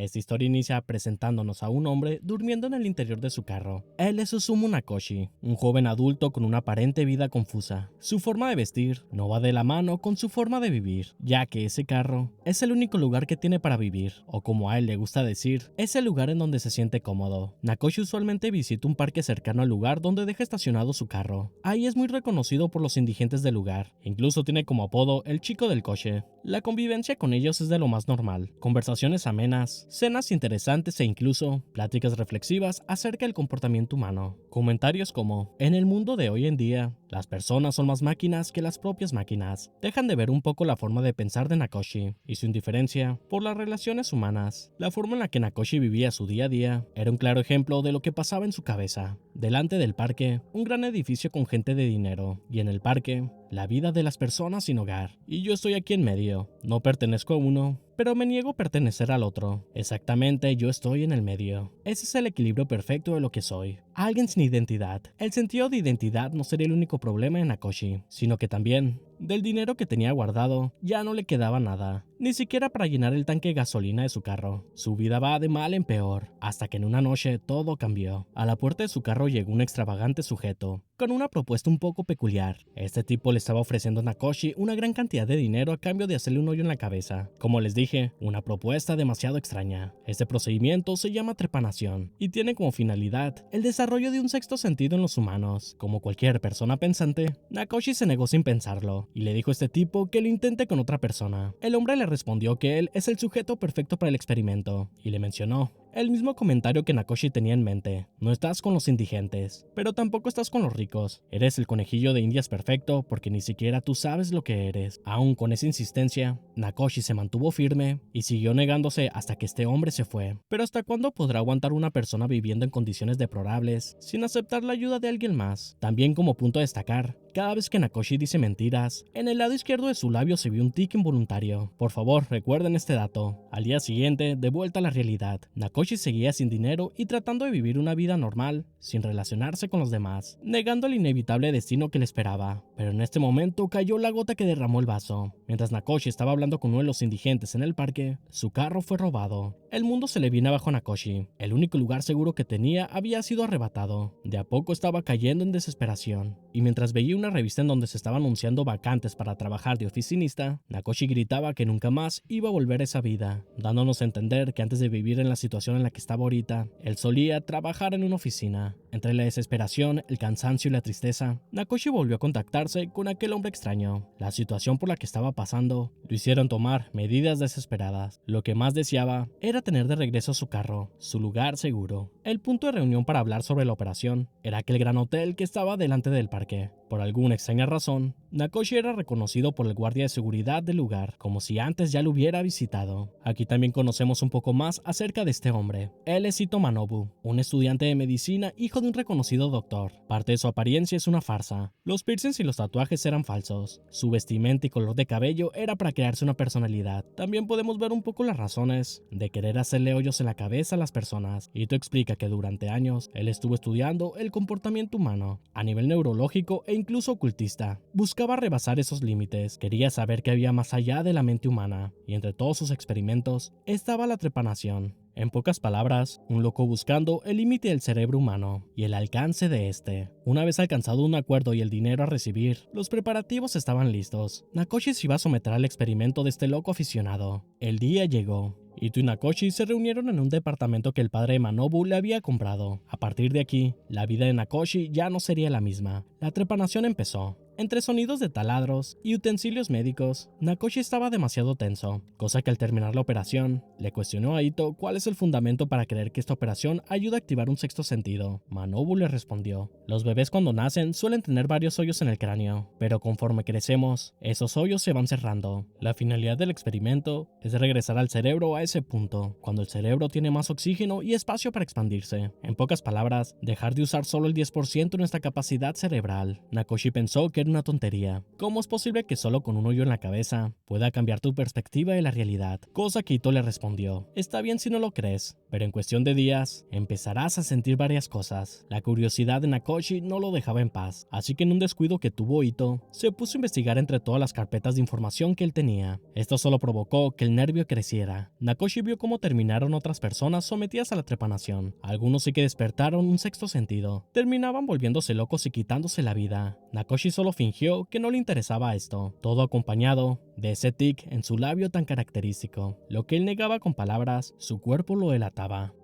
Esta historia inicia presentándonos a un hombre durmiendo en el interior de su carro. Él es Susumu Nakoshi, un joven adulto con una aparente vida confusa. Su forma de vestir no va de la mano con su forma de vivir, ya que ese carro es el único lugar que tiene para vivir, o como a él le gusta decir, es el lugar en donde se siente cómodo. Nakoshi usualmente visita un parque cercano al lugar donde deja estacionado su carro. Ahí es muy reconocido por los indigentes del lugar, incluso tiene como apodo el chico del coche. La convivencia con ellos es de lo más normal, conversaciones amenas, cenas interesantes e incluso pláticas reflexivas acerca del comportamiento humano. Comentarios como, en el mundo de hoy en día, las personas son más máquinas que las propias máquinas, dejan de ver un poco la forma de pensar de Nakoshi y su indiferencia por las relaciones humanas. La forma en la que Nakoshi vivía su día a día era un claro ejemplo de lo que pasaba en su cabeza. Delante del parque, un gran edificio con gente de dinero, y en el parque, la vida de las personas sin hogar. Y yo estoy aquí en medio. No pertenezco a uno, pero me niego a pertenecer al otro. Exactamente, yo estoy en el medio. Ese es el equilibrio perfecto de lo que soy. Alguien sin identidad. El sentido de identidad no sería el único problema en Nakoshi, sino que también, del dinero que tenía guardado, ya no le quedaba nada, ni siquiera para llenar el tanque de gasolina de su carro. Su vida va de mal en peor, hasta que en una noche todo cambió. A la puerta de su carro llegó un extravagante sujeto, con una propuesta un poco peculiar. Este tipo le estaba ofreciendo a Nakoshi una gran cantidad de dinero a cambio de hacerle un hoyo en la cabeza. Como les dije, una propuesta demasiado extraña. Este procedimiento se llama trepanación y tiene como finalidad el desarrollo de un sexto sentido en los humanos. Como cualquier persona pensante, Nakoshi se negó sin pensarlo y le dijo a este tipo que lo intente con otra persona. El hombre le respondió que él es el sujeto perfecto para el experimento y le mencionó el mismo comentario que Nakoshi tenía en mente. No estás con los indigentes, pero tampoco estás con los ricos. Eres el conejillo de indias perfecto porque ni siquiera tú sabes lo que eres. Aún con esa insistencia, Nakoshi se mantuvo firme y siguió negándose hasta que este hombre se fue. Pero ¿hasta cuándo podrá aguantar una persona viviendo en condiciones deplorables sin aceptar la ayuda de alguien más? También como punto a destacar, cada vez que Nakoshi dice mentiras, en el lado izquierdo de su labio se vio un tic involuntario. Por favor, recuerden este dato. Al día siguiente, de vuelta a la realidad, Nakoshi seguía sin dinero y tratando de vivir una vida normal, sin relacionarse con los demás, negando el inevitable destino que le esperaba. Pero en este momento cayó la gota que derramó el vaso. Mientras Nakoshi estaba hablando con uno de los indigentes en el parque, su carro fue robado. El mundo se le viene abajo a Nakoshi. El único lugar seguro que tenía había sido arrebatado. De a poco estaba cayendo en desesperación. Y mientras veía una revista en donde se estaba anunciando vacantes para trabajar de oficinista, Nakoshi gritaba que nunca más iba a volver a esa vida, dándonos a entender que antes de vivir en la situación en la que estaba ahorita, él solía trabajar en una oficina. Entre la desesperación, el cansancio y la tristeza, Nakoshi volvió a contactarse con aquel hombre extraño. La situación por la que estaba pasando lo hicieron tomar medidas desesperadas. Lo que más deseaba era tener de regreso su carro, su lugar seguro. El punto de reunión para hablar sobre la operación era aquel gran hotel que estaba delante del parque. Por alguna extraña razón, Nakoshi era reconocido por el guardia de seguridad del lugar, como si antes ya lo hubiera visitado. Aquí también conocemos un poco más acerca de este hombre. Él es Ito Manobu, un estudiante de medicina, hijo de un reconocido doctor. Parte de su apariencia es una farsa. Los piercings y los tatuajes eran falsos. Su vestimenta y color de cabello era para crearse una personalidad. También podemos ver un poco las razones de querer hacerle hoyos en la cabeza a las personas. Ito explica que durante años él estuvo estudiando el comportamiento humano a nivel neurológico e incluso ocultista. Buscaba rebasar esos límites, quería saber qué había más allá de la mente humana, y entre todos sus experimentos estaba la trepanación. En pocas palabras, un loco buscando el límite del cerebro humano y el alcance de este. Una vez alcanzado un acuerdo y el dinero a recibir, los preparativos estaban listos. Nakoshi se iba a someter al experimento de este loco aficionado. El día llegó. Ito y Nakoshi se reunieron en un departamento que el padre de Manobu le había comprado. A partir de aquí, la vida de Nakoshi ya no sería la misma. La trepanación empezó. Entre sonidos de taladros y utensilios médicos, Nakoshi estaba demasiado tenso, cosa que al terminar la operación, le cuestionó a Ito cuál es el fundamento para creer que esta operación ayuda a activar un sexto sentido. Manobu le respondió: los bebés cuando nacen suelen tener varios hoyos en el cráneo, pero conforme crecemos, esos hoyos se van cerrando. La finalidad del experimento es regresar al cerebro a ese punto, cuando el cerebro tiene más oxígeno y espacio para expandirse. En pocas palabras, dejar de usar solo el 10% de nuestra capacidad cerebral. Nakoshi pensó que era una tontería. ¿Cómo es posible que solo con un hoyo en la cabeza pueda cambiar tu perspectiva de la realidad? Cosa que Ito le respondió: está bien si no lo crees, pero en cuestión de días empezarás a sentir varias cosas. La curiosidad de Nakoshi no lo dejaba en paz, así que en un descuido que tuvo Ito, se puso a investigar entre todas las carpetas de información que él tenía. Esto solo provocó que el nervio creciera. Nakoshi vio cómo terminaron otras personas sometidas a la trepanación. Algunos sí que despertaron un sexto sentido. Terminaban volviéndose locos y quitándose la vida. Nakoshi solo fingió que no le interesaba esto, todo acompañado de ese tic en su labio tan característico. Lo que él negaba con palabras, su cuerpo lo delataba.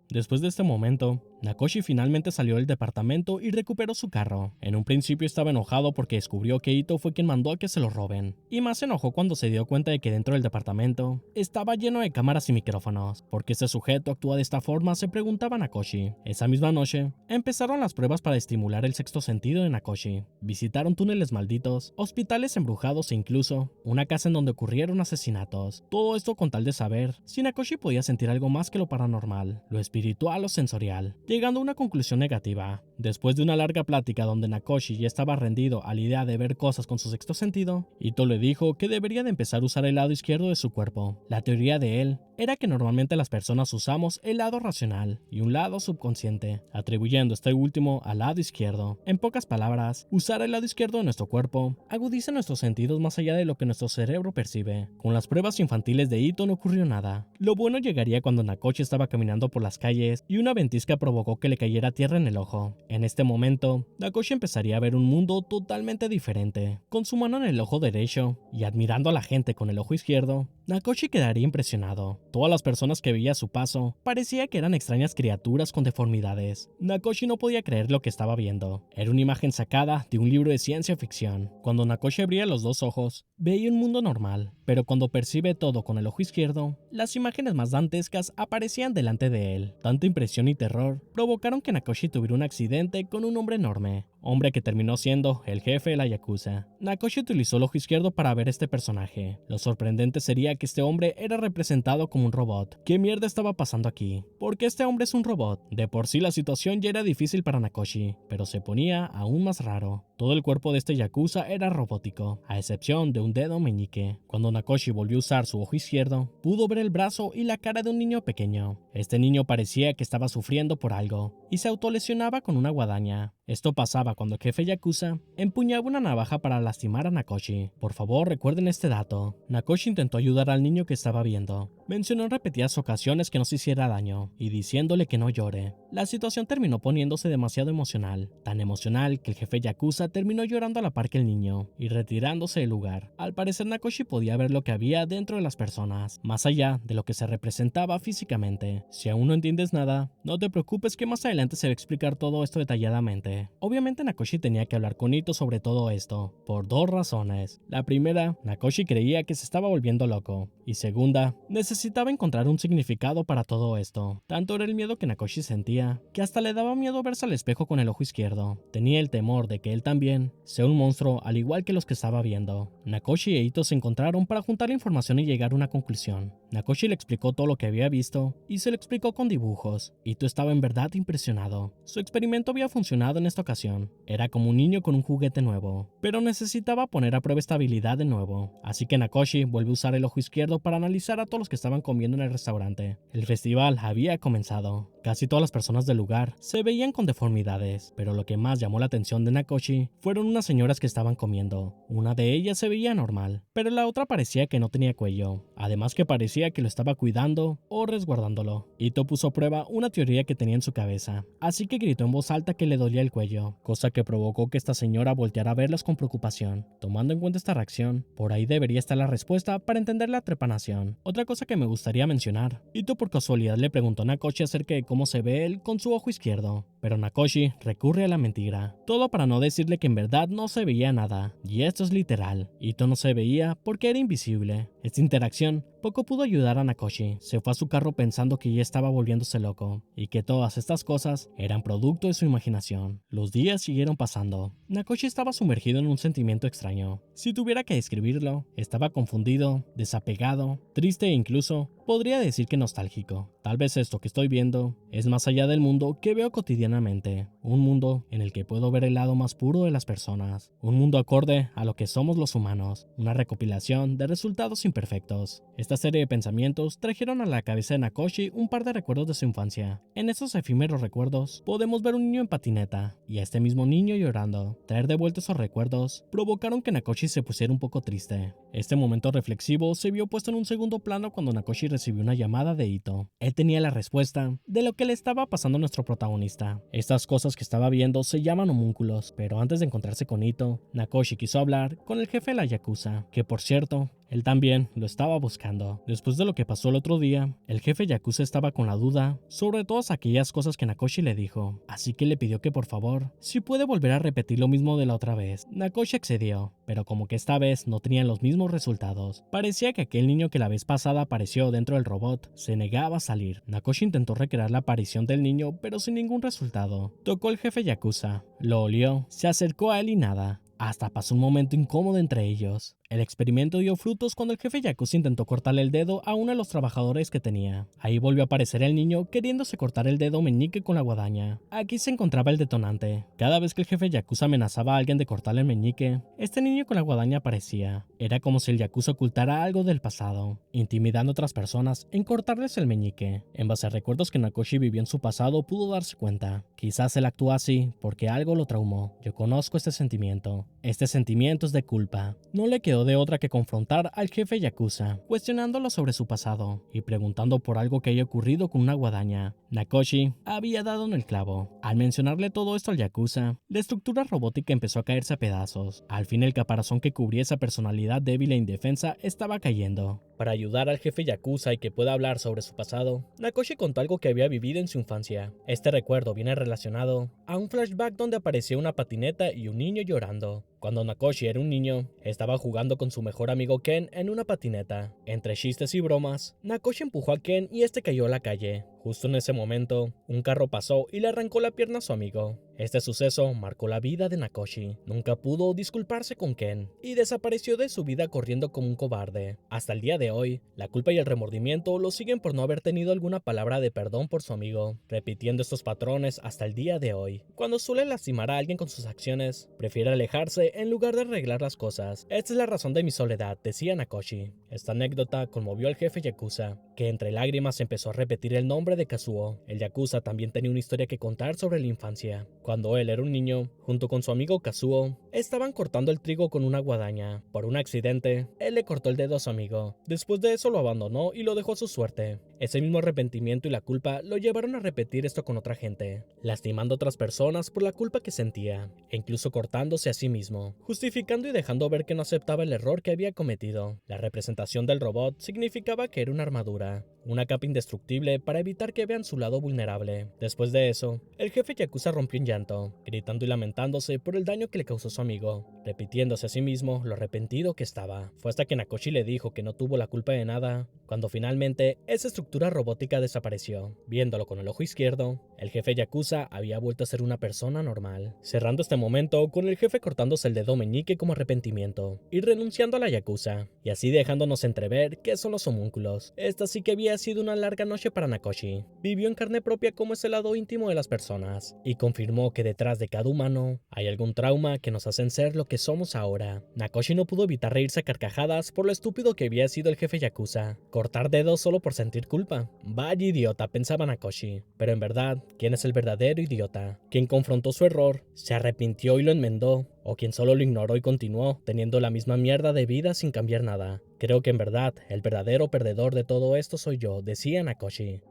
Después de este momento, Nakoshi finalmente salió del departamento y recuperó su carro. En un principio estaba enojado porque descubrió que Ito fue quien mandó a que se lo roben, y más se enojó cuando se dio cuenta de que dentro del departamento estaba lleno de cámaras y micrófonos. ¿Por qué este sujeto actúa de esta forma?, se preguntaba Nakoshi. Esa misma noche, empezaron las pruebas para estimular el sexto sentido de Nakoshi. Visitaron túneles malditos, hospitales embrujados e incluso una casa en donde ocurrieron asesinatos. Todo esto con tal de saber si Nakoshi podía sentir algo más que lo paranormal, lo espiritual o sensorial, llegando a una conclusión negativa. Después de una larga plática donde Nakoshi ya estaba rendido a la idea de ver cosas con su sexto sentido, Ito le dijo que debería de empezar a usar el lado izquierdo de su cuerpo. La teoría de él era que normalmente las personas usamos el lado racional y un lado subconsciente, atribuyendo este último al lado izquierdo. En pocas palabras, usar el lado izquierdo de nuestro cuerpo agudiza nuestros sentidos más allá de lo que nuestro cerebro percibe. Con las pruebas infantiles de Ito no ocurrió nada. Lo bueno llegaría cuando Nakoshi estaba caminando por las calles y una ventisca provocó que le cayera tierra en el ojo. En este momento, Nakoshi empezaría a ver un mundo totalmente diferente. Con su mano en el ojo derecho y admirando a la gente con el ojo izquierdo, Nakoshi quedaría impresionado. Todas las personas que veía a su paso parecía que eran extrañas criaturas con deformidades. Nakoshi no podía creer lo que estaba viendo. Era una imagen sacada de un libro de ciencia ficción. Cuando Nakoshi abría los dos ojos, veía un mundo normal, pero cuando percibe todo con el ojo izquierdo, las imágenes más dantescas aparecían delante de él. Tanta impresión y terror provocaron que Nakoshi tuviera un accidente con un hombre enorme, hombre que terminó siendo el jefe de la Yakuza. Nakoshi utilizó el ojo izquierdo para ver este personaje. Lo sorprendente sería que este hombre era representado como un robot. ¿Qué mierda estaba pasando aquí? ¿Por qué este hombre es un robot? De por sí la situación ya era difícil para Nakoshi, pero se ponía aún más raro. Todo el cuerpo de este Yakuza era robótico, a excepción de un dedo meñique. Cuando Nakoshi volvió a usar su ojo izquierdo, pudo ver el brazo y la cara de un niño pequeño. Este niño parecía que estaba sufriendo por algo y se autolesionaba con una guadaña. Esto pasaba cuando el jefe Yakuza empuñaba una navaja para lastimar a Nakoshi. Por favor, recuerden este dato. Nakoshi intentó ayudar al niño que estaba viendo. Mencionó en repetidas ocasiones que no se hiciera daño y diciéndole que no llore. La situación terminó poniéndose demasiado emocional, tan emocional que el jefe Yakuza terminó llorando a la par que el niño y retirándose del lugar. Al parecer Nakoshi podía ver lo que había dentro de las personas, más allá de lo que se representaba físicamente. Si aún no entiendes nada, no te preocupes que más adelante se va a explicar todo esto detalladamente. Obviamente Nakoshi tenía que hablar con Ito sobre todo esto, por dos razones. La primera, Nakoshi creía que se estaba volviendo loco, y segunda, necesitaba encontrar un significado para todo esto. Tanto era el miedo que Nakoshi sentía, que hasta le daba miedo verse al espejo con el ojo izquierdo. Tenía el temor de que él también sea un monstruo al igual que los que estaba viendo. Nakoshi e Ito se encontraron para juntar la información y llegar a una conclusión. Nakoshi le explicó todo lo que había visto y se lo explicó con dibujos. Ito estaba en verdad impresionado. Su experimento había funcionado en esta ocasión. Era como un niño con un juguete nuevo, pero necesitaba poner a prueba esta habilidad de nuevo. Así que Nakoshi vuelve a usar el ojo izquierdo para analizar a todos los que estaban comiendo en el restaurante. El festival había comenzado. Casi todas las personas del lugar se veían con deformidades, pero lo que más llamó la atención de Nakoshi fueron unas señoras que estaban comiendo. Una de ellas se veía normal, pero la otra parecía que no tenía cuello, además que parecía que lo estaba cuidando o resguardándolo. Ito puso a prueba una teoría que tenía en su cabeza, así que gritó en voz alta que le dolía el cuello, cosa que provocó que esta señora volteara a verlas con preocupación. Tomando en cuenta esta reacción, por ahí debería estar la respuesta para entender la trepanación. Otra cosa que me gustaría mencionar, Ito por casualidad le preguntó a Nakoshi acerca de cómo se ve él con su ojo izquierdo, pero Nakoshi recurre a la mentira, todo para no decirle que en verdad no se veía nada, y esto es literal. Ito no se veía porque era invisible. Esta interacción poco pudo ayudar a Nakoshi. Se fue a su carro pensando que ya estaba volviéndose loco y que todas estas cosas eran producto de su imaginación. Los días siguieron pasando. Nakoshi estaba sumergido en un sentimiento extraño. Si tuviera que describirlo, estaba confundido, desapegado, triste e incluso podría decir que nostálgico. Tal vez esto que estoy viendo es más allá del mundo que veo cotidianamente. un mundo en el que puedo ver el lado más puro de las personas, un mundo acorde a lo que somos los humanos, una recopilación de resultados imperfectos. Esta serie de pensamientos trajeron a la cabeza de Nakoshi un par de recuerdos de su infancia. En esos efímeros recuerdos podemos ver un niño en patineta y a este mismo niño llorando. Traer de vuelta esos recuerdos provocaron que Nakoshi se pusiera un poco triste. Este momento reflexivo se vio puesto en un segundo plano cuando Nakoshi recibió una llamada de Ito. Él tenía la respuesta de lo que le estaba pasando a nuestro protagonista. Estas cosas que estaba viendo se llaman homúnculos, pero antes de encontrarse con Ito, Nakoshi quiso hablar con el jefe de la Yakuza, que por cierto, él también lo estaba buscando. Después de lo que pasó el otro día, el jefe Yakuza estaba con la duda sobre todas aquellas cosas que Nakoshi le dijo, así que le pidió que por favor, si puede volver a repetir lo mismo de la otra vez. Nakoshi accedió, pero como que esta vez no tenían los mismos resultados. Parecía que aquel niño que la vez pasada apareció dentro del robot se negaba a salir. Nakoshi intentó recrear la aparición del niño, pero sin ningún resultado. Tocó el jefe Yakuza, lo olió, se acercó a él y nada. Hasta pasó un momento incómodo entre ellos. El experimento dio frutos cuando el jefe Yakuza intentó cortarle el dedo a uno de los trabajadores que tenía. Ahí volvió a aparecer el niño queriéndose cortar el dedo meñique con la guadaña. Aquí se encontraba el detonante. Cada vez que el jefe Yakuza amenazaba a alguien de cortarle el meñique, este niño con la guadaña aparecía. Era como si el Yakuza ocultara algo del pasado, intimidando a otras personas en cortarles el meñique. En base a recuerdos que Nakoshi vivió en su pasado, pudo darse cuenta. Quizás él actúa así porque algo lo traumó. Yo conozco este sentimiento. Este sentimiento es de culpa. No le quedó de otra que confrontar al jefe Yakuza, cuestionándolo sobre su pasado y preguntando por algo que haya ocurrido con una guadaña. Nakoshi había dado en el clavo. Al mencionarle todo esto al Yakuza, la estructura robótica empezó a caerse a pedazos. Al fin el caparazón que cubría esa personalidad débil e indefensa estaba cayendo. Para ayudar al jefe Yakuza y que pueda hablar sobre su pasado, Nakoshi contó algo que había vivido en su infancia. Este recuerdo viene relacionado a un flashback donde apareció una patineta y un niño llorando. Cuando Nakoshi era un niño, estaba jugando con su mejor amigo Ken en una patineta. Entre chistes y bromas, Nakoshi empujó a Ken y este cayó a la calle. Justo en ese momento, un carro pasó y le arrancó la pierna a su amigo. Este suceso marcó la vida de Nakoshi. Nunca pudo disculparse con Ken y desapareció de su vida corriendo como un cobarde. Hasta el día de hoy, la culpa y el remordimiento lo siguen por no haber tenido alguna palabra de perdón por su amigo, repitiendo estos patrones hasta el día de hoy. Cuando suele lastimar a alguien con sus acciones, prefiere alejarse en lugar de arreglar las cosas. Esta es la razón de mi soledad, decía Nakoshi. Esta anécdota conmovió al jefe Yakuza, que entre lágrimas empezó a repetir el nombre de Kazuo. El Yakuza también tenía una historia que contar sobre la infancia. Cuando él era un niño, junto con su amigo Kazuo, estaban cortando el trigo con una guadaña. Por un accidente, él le cortó el dedo a su amigo. Después de eso lo abandonó y lo dejó a su suerte. Ese mismo arrepentimiento y la culpa lo llevaron a repetir esto con otra gente, lastimando a otras personas por la culpa que sentía, e incluso cortándose a sí mismo, justificando y dejando ver que no aceptaba el error que había cometido. La representación del robot significaba que era una armadura, una capa indestructible para evitar que vean su lado vulnerable. Después de eso, el jefe Yakuza rompió en llanto, gritando y lamentándose por el daño que le causó su amigo, repitiéndose a sí mismo lo arrepentido que estaba. Fue hasta que Nakoshi le dijo que no tuvo la culpa de nada, cuando finalmente esa estructura robótica desapareció. Viéndolo con el ojo izquierdo, el jefe Yakuza había vuelto a ser una persona normal, cerrando este momento con el jefe cortándose el dedo meñique como arrepentimiento y renunciando a la Yakuza, y así dejándonos entrever qué son los homúnculos. Esta sí que había sido una larga noche para Nakoshi. Vivió en carne propia cómo es el lado íntimo de las personas y confirmó que detrás de cada humano hay algún trauma que nos hacen ser lo que somos ahora. Nakoshi no pudo evitar reírse a carcajadas por lo estúpido que había sido el jefe Yakuza. Cortar dedos solo por sentir culpa. Vaya idiota, pensaba Nakoshi. Pero en verdad, ¿quién es el verdadero idiota? ¿Quién confrontó su error, se arrepintió y lo enmendó? ¿O quien solo lo ignoró y continuó, teniendo la misma mierda de vida sin cambiar nada? Creo que en verdad, el verdadero perdedor de todo esto soy yo, decía Nakoshi.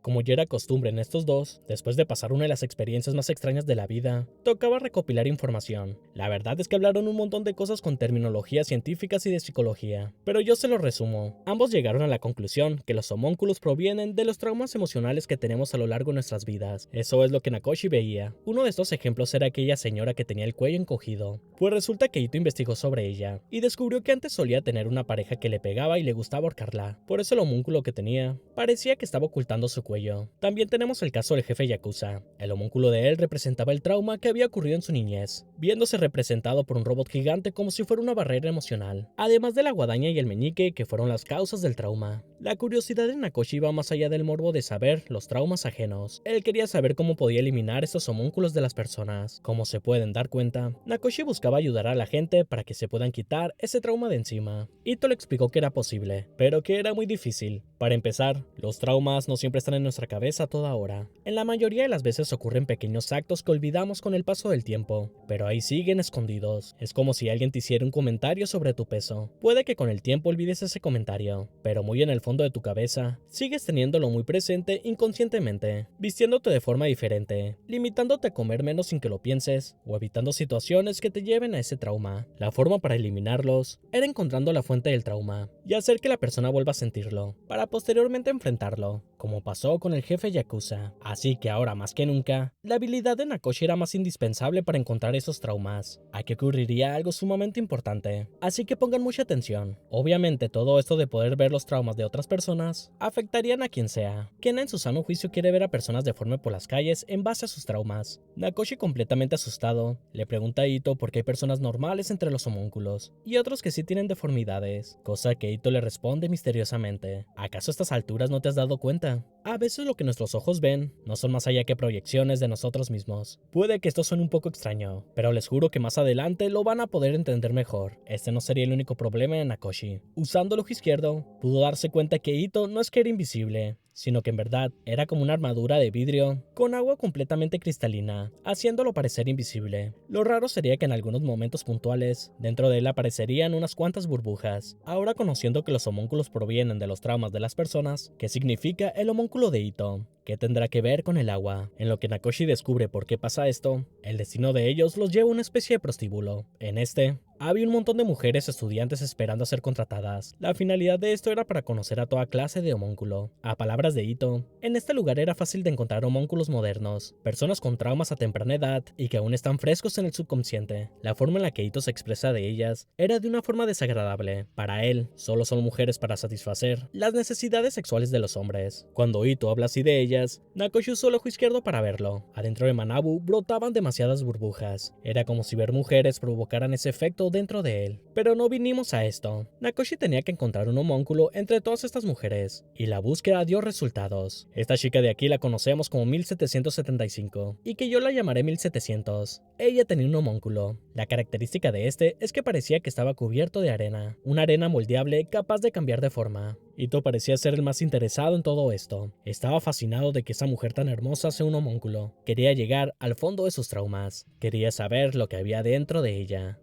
Como ya era costumbre en estos dos, después de pasar una de las experiencias más extrañas de la vida, tocaba recopilar información. La verdad es que hablaron un montón de cosas con terminologías científicas y de psicología, pero yo se lo resumo. Ambos llegaron a la conclusión que los homúnculos provienen de los traumas emocionales que tenemos a lo largo de nuestras vidas. Eso es lo que Nakoshi veía. Uno de estos ejemplos era aquella señora que tenía el cuello encogido, pues resulta que Ito investigó sobre ella y descubrió que antes solía tener una pareja que le pegaba y le gustaba ahorcarla. Por eso el homúnculo que tenía parecía que estaba ocultando su cuerpo cuello. También tenemos el caso del jefe Yakuza. El homúnculo de él representaba el trauma que había ocurrido en su niñez, viéndose representado por un robot gigante como si fuera una barrera emocional, además de la guadaña y el meñique que fueron las causas del trauma. La curiosidad de Nakoshi iba más allá del morbo de saber los traumas ajenos. Él quería saber cómo podía eliminar estos homúnculos de las personas. Como se pueden dar cuenta, Nakoshi buscaba ayudar a la gente para que se puedan quitar ese trauma de encima. Ito le explicó que era posible, pero que era muy difícil. Para empezar, los traumas no siempre están en nuestra cabeza a toda hora. En la mayoría de las veces ocurren pequeños actos que olvidamos con el paso del tiempo, pero ahí siguen escondidos. Es como si alguien te hiciera un comentario sobre tu peso. Puede que con el tiempo olvides ese comentario, pero muy en el fondo de tu cabeza, sigues teniéndolo muy presente inconscientemente, vistiéndote de forma diferente, limitándote a comer menos sin que lo pienses, o evitando situaciones que te lleven a ese trauma. La forma para eliminarlos era encontrando la fuente del trauma y hacer que la persona vuelva a sentirlo, para posteriormente enfrentarlo, como pasó con el jefe Yakuza. Así que ahora más que nunca, la habilidad de Nakoshi era más indispensable para encontrar esos traumas. Aquí ocurriría algo sumamente importante, así que pongan mucha atención. Obviamente todo esto de poder ver los traumas de otras personas afectarían a quien sea. ¿Quién en su sano juicio quiere ver a personas deformes por las calles en base a sus traumas? Nakoshi, completamente asustado, le pregunta a Ito por qué hay personas normales entre los homúnculos y otros que sí tienen deformidades, cosa que Ito le responde misteriosamente: ¿acaso a estas alturas no te has dado cuenta? A veces lo que nuestros ojos ven no son más allá que proyecciones de nosotros mismos. Puede que esto suene un poco extraño, pero les juro que más adelante lo van a poder entender mejor. Este no sería el único problema de Nakoshi. Usando el ojo izquierdo, pudo darse cuenta que Ito no es que era invisible, sino que en verdad era como una armadura de vidrio con agua completamente cristalina, haciéndolo parecer invisible. Lo raro sería que en algunos momentos puntuales, dentro de él aparecerían unas cuantas burbujas. Ahora, conociendo que los homúnculos provienen de los traumas de las personas, ¿qué significa el homúnculo de Ito? ¿Qué tendrá que ver con el agua? En lo que Nakoshi descubre por qué pasa esto, el destino de ellos los lleva a una especie de prostíbulo. En este, había un montón de mujeres estudiantes esperando a ser contratadas. La finalidad de esto era para conocer a toda clase de homúnculo. A palabras de Ito, en este lugar era fácil de encontrar homúnculos modernos, personas con traumas a temprana edad y que aún están frescos en el subconsciente. La forma en la que Ito se expresa de ellas era de una forma desagradable. Para él, solo son mujeres para satisfacer las necesidades sexuales de los hombres. Cuando Ito habla así de ellas, Nakoshi usó el ojo izquierdo para verlo. Adentro de Manabu brotaban demasiadas burbujas. Era como si ver mujeres provocaran ese efecto dentro de él. Pero no vinimos a esto. Nakoshi tenía que encontrar un homúnculo entre todas estas mujeres, y la búsqueda dio resultados. Esta chica de aquí la conocemos como 1775, y que yo la llamaré 1700. Ella tenía un homúnculo. La característica de este es que parecía que estaba cubierto de arena, una arena moldeable capaz de cambiar de forma. Ito parecía ser el más interesado en todo esto. Estaba fascinado de que esa mujer tan hermosa sea un homúnculo. Quería llegar al fondo de sus traumas. Quería saber lo que había dentro de ella.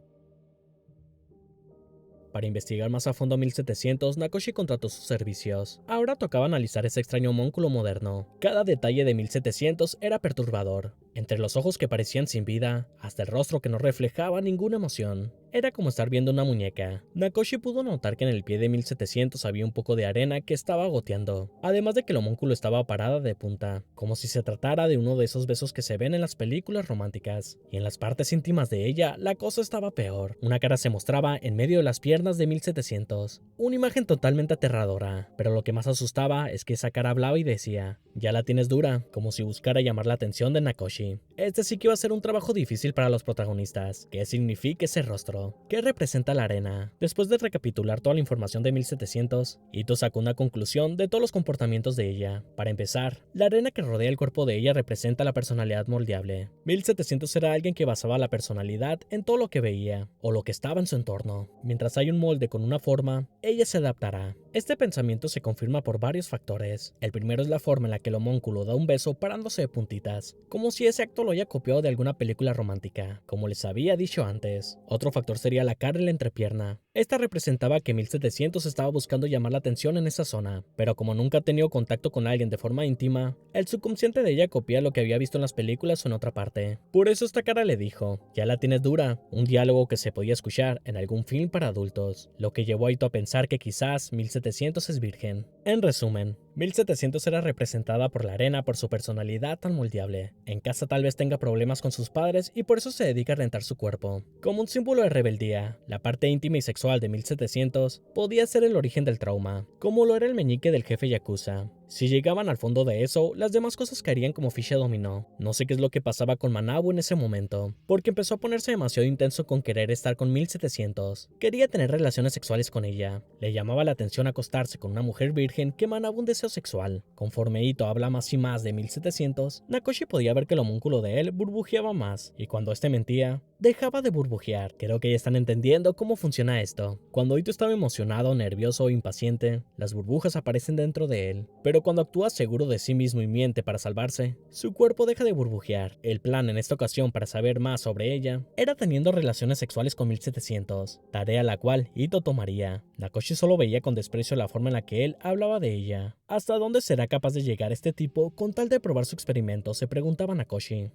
Para investigar más a fondo a 1700, Nakoshi contrató sus servicios. Ahora tocaba analizar ese extraño homúnculo moderno. Cada detalle de 1700 era perturbador. Entre los ojos que parecían sin vida, hasta el rostro que no reflejaba ninguna emoción. Era como estar viendo una muñeca. Nakoshi pudo notar que en el pie de 1700 había un poco de arena que estaba goteando, además de que el homúnculo estaba parada de punta, como si se tratara de uno de esos besos que se ven en las películas románticas. Y en las partes íntimas de ella, la cosa estaba peor. Una cara se mostraba en medio de las piernas de 1700. Una imagen totalmente aterradora, pero lo que más asustaba es que esa cara hablaba y decía: ya la tienes dura, como si buscara llamar la atención de Nakoshi. Este sí que iba a ser un trabajo difícil para los protagonistas. ¿Qué significa ese rostro? ¿Qué representa la arena? Después de recapitular toda la información de 1700, Ito sacó una conclusión de todos los comportamientos de ella. Para empezar, la arena que rodea el cuerpo de ella representa la personalidad moldeable. 1700 era alguien que basaba la personalidad en todo lo que veía, o lo que estaba en su entorno. Mientras hay un molde con una forma, ella se adaptará. Este pensamiento se confirma por varios factores. El primero es la forma en la que el homúnculo da un beso parándose de puntitas, como si ese acto lo haya copiado de alguna película romántica, como les había dicho antes. Otro factor sería la cara en la entrepierna. Esta representaba que 1700 estaba buscando llamar la atención en esa zona, pero como nunca ha tenido contacto con alguien de forma íntima, el subconsciente de ella copia lo que había visto en las películas o en otra parte. Por eso esta cara le dijo: ya la tienes dura, un diálogo que se podía escuchar en algún film para adultos, lo que llevó a Ito a pensar que quizás 1700 es virgen. En resumen, 1700 era representada por la arena por su personalidad tan moldeable. En casa tal vez tenga problemas con sus padres y por eso se dedica a rentar su cuerpo. Como un símbolo de rebeldía, la parte íntima y sexual de 1700 podía ser el origen del trauma, como lo era el meñique del jefe Yakuza. Si llegaban al fondo de eso, las demás cosas caerían como ficha dominó. No sé qué es lo que pasaba con Manabu en ese momento, porque empezó a ponerse demasiado intenso con querer estar con 1700. Quería tener relaciones sexuales con ella. Le llamaba la atención acostarse con una mujer virgen que emanaba un deseo sexual. Conforme Ito habla más y más de 1700, Nakoshi podía ver que el homúnculo de él burbujeaba más, y cuando este mentía, dejaba de burbujear. Creo que ya están entendiendo cómo funciona esto. Cuando Ito estaba emocionado, nervioso o impaciente, las burbujas aparecen dentro de él. Pero cuando actúa seguro de sí mismo y miente para salvarse, su cuerpo deja de burbujear. El plan en esta ocasión para saber más sobre ella era teniendo relaciones sexuales con 1700, tarea la cual Ito tomaría. Nakoshi solo veía con desprecio la forma en la que él hablaba de ella. ¿Hasta dónde será capaz de llegar este tipo con tal de probar su experimento?, se preguntaba Nakoshi.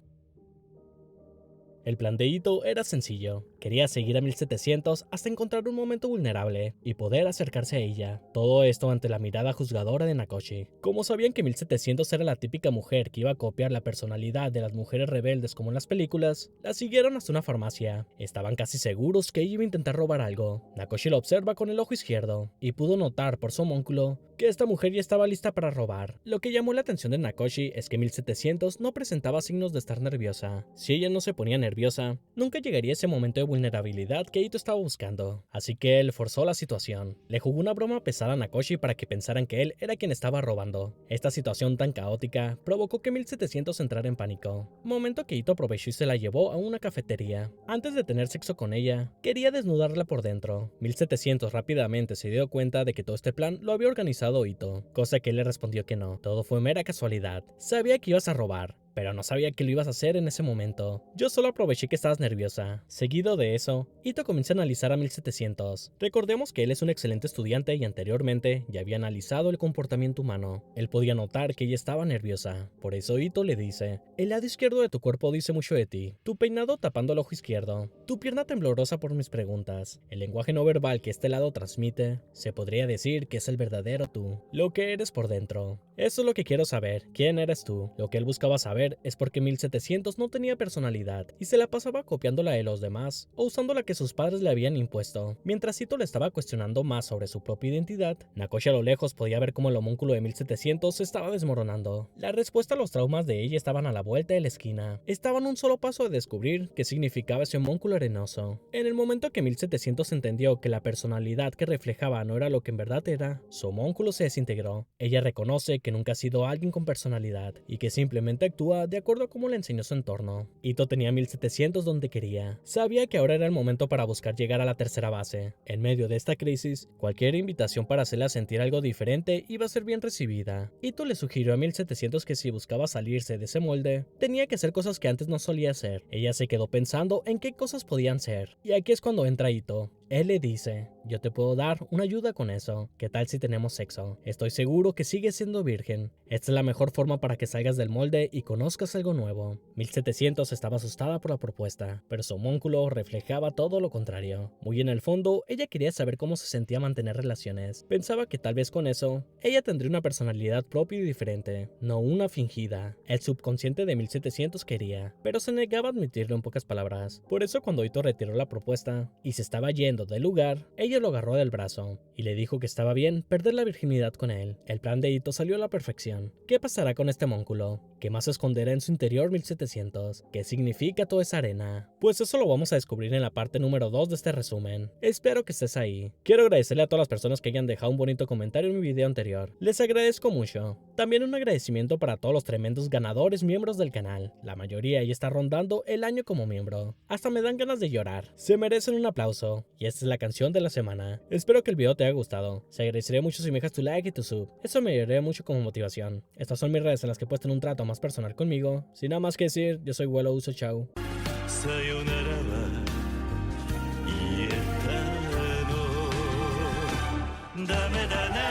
El plan de Ito era sencillo. Quería seguir a 1700 hasta encontrar un momento vulnerable y poder acercarse a ella. Todo esto ante la mirada juzgadora de Nakoshi. Como sabían que 1700 era la típica mujer que iba a copiar la personalidad de las mujeres rebeldes como en las películas, la siguieron hasta una farmacia. Estaban casi seguros que ella iba a intentar robar algo. Nakoshi lo observa con el ojo izquierdo y pudo notar por su homúnculo que esta mujer ya estaba lista para robar. Lo que llamó la atención de Nakoshi es que 1700 no presentaba signos de estar nerviosa. Si ella no se ponía nerviosa, nunca llegaría ese momento de vulnerabilidad que Ito estaba buscando. Así que él forzó la situación. Le jugó una broma pesada a Nakoshi para que pensaran que él era quien estaba robando. Esta situación tan caótica provocó que 1700 entrara en pánico. Momento que Ito aprovechó y se la llevó a una cafetería. Antes de tener sexo con ella, quería desnudarla por dentro. 1700 rápidamente se dio cuenta de que todo este plan lo había organizado Ito, cosa que él le respondió que no. Todo fue mera casualidad. Sabía que ibas a robar, pero no sabía que lo ibas a hacer en ese momento. Yo solo aproveché que estabas nerviosa. Seguido de eso, Ito comienza a analizar a 1700. Recordemos que él es un excelente estudiante y anteriormente ya había analizado el comportamiento humano. Él podía notar que ella estaba nerviosa. Por eso Ito le dice: el lado izquierdo de tu cuerpo dice mucho de ti. Tu peinado tapando el ojo izquierdo. Tu pierna temblorosa por mis preguntas. El lenguaje no verbal que este lado transmite, se podría decir que es el verdadero tú. Lo que eres por dentro. Eso es lo que quiero saber. ¿Quién eres tú? Lo que él buscaba saber es porque 1700 no tenía personalidad y se la pasaba copiándola de los demás o usando la que sus padres le habían impuesto. Mientras Ito le estaba cuestionando más sobre su propia identidad, Nakoshi a lo lejos podía ver cómo el homúnculo de 1700 se estaba desmoronando. La respuesta a los traumas de ella estaban a la vuelta de la esquina. Estaban a un solo paso de descubrir qué significaba ese homúnculo arenoso. En el momento que 1700 entendió que la personalidad que reflejaba no era lo que en verdad era, su homúnculo se desintegró. Ella reconoce que nunca ha sido alguien con personalidad y que simplemente actúa de acuerdo a cómo le enseñó su entorno. Ito tenía 1700 donde quería. Sabía que ahora era el momento para buscar llegar a la tercera base. En medio de esta crisis, cualquier invitación para hacerla sentir algo diferente iba a ser bien recibida. Ito le sugirió a 1700 que si buscaba salirse de ese molde, tenía que hacer cosas que antes no solía hacer. Ella se quedó pensando en qué cosas podían ser. Y aquí es cuando entra Ito. Él le dice: yo te puedo dar una ayuda con eso. ¿Qué tal si tenemos sexo? Estoy seguro que sigues siendo virgen. Esta es la mejor forma para que salgas del molde y conozcas algo nuevo. 1700 estaba asustada por la propuesta, pero su homúnculo reflejaba todo lo contrario. Muy en el fondo, ella quería saber cómo se sentía mantener relaciones. Pensaba que tal vez con eso, ella tendría una personalidad propia y diferente, no una fingida. El subconsciente de 1700 quería, pero se negaba a admitirlo en pocas palabras. Por eso cuando Ito retiró la propuesta y se estaba yendo del lugar, ella lo agarró del brazo y le dijo que estaba bien perder la virginidad con él. El plan de Ito salió a la perfección. ¿Qué pasará con este homúnculo? ¿Qué más esconderá en su interior 1700? ¿Qué significa toda esa arena? Pues eso lo vamos a descubrir en la parte número 2 de este resumen. Espero que estés ahí. Quiero agradecerle a todas las personas que hayan dejado un bonito comentario en mi video anterior. Les agradezco mucho. También un agradecimiento para todos los tremendos ganadores miembros del canal. La mayoría ya está rondando el año como miembro. Hasta me dan ganas de llorar. Se merecen un aplauso. Y esta es la canción de la semana. Espero que el video te haya gustado. Se agradecería mucho si me dejas tu like y tu sub. Eso me ayudaría mucho como motivación. Estas son mis redes en las que puedes tener un trato más personal conmigo. Sin nada más que decir, yo soy Vuelo Uso, chao. さよならは言えたのダメだな